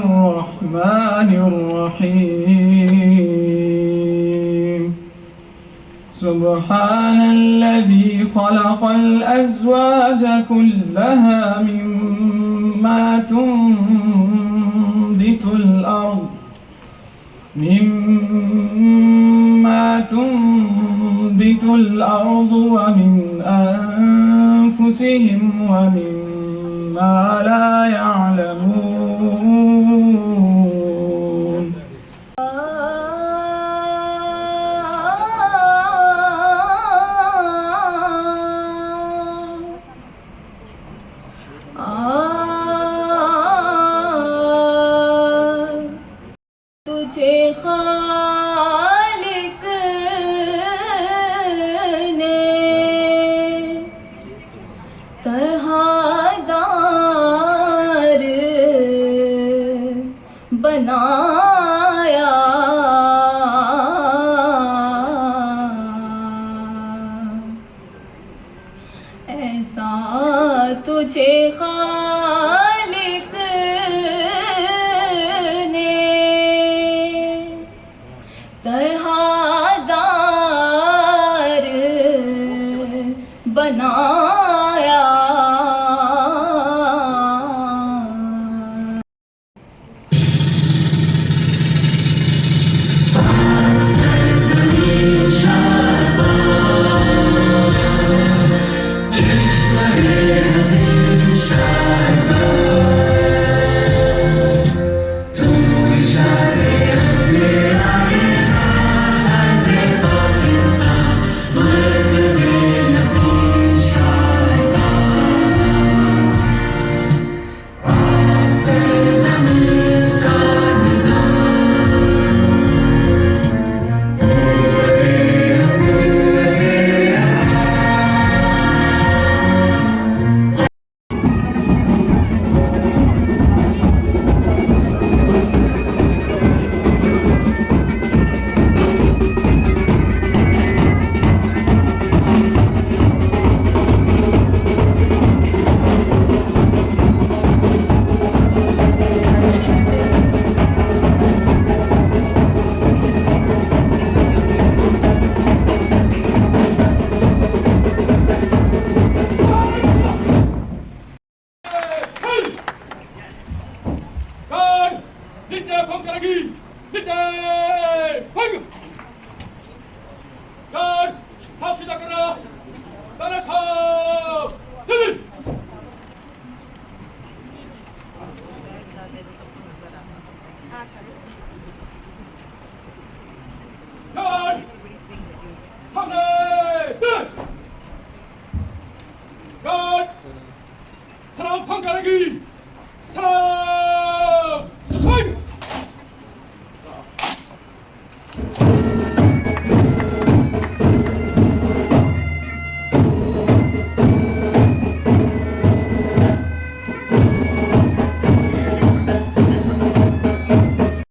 الرحمن الرحيم سبحان الذي خلق الأزواج كلها مما تنبت الأرض ومن أنفسهم ومما لا يعلمون तुझे खालिक ने तरहदार बनाया, ऐसा तुझे खालिक ने तरहदार बनाया। नीचे भंग करेगी, नीचे भंग। गार्ड साफ सीधा करना, ताला साफ जल्दी। गार्ड हमने गार्ड सलाम भंग करेगी, सलाम भंग।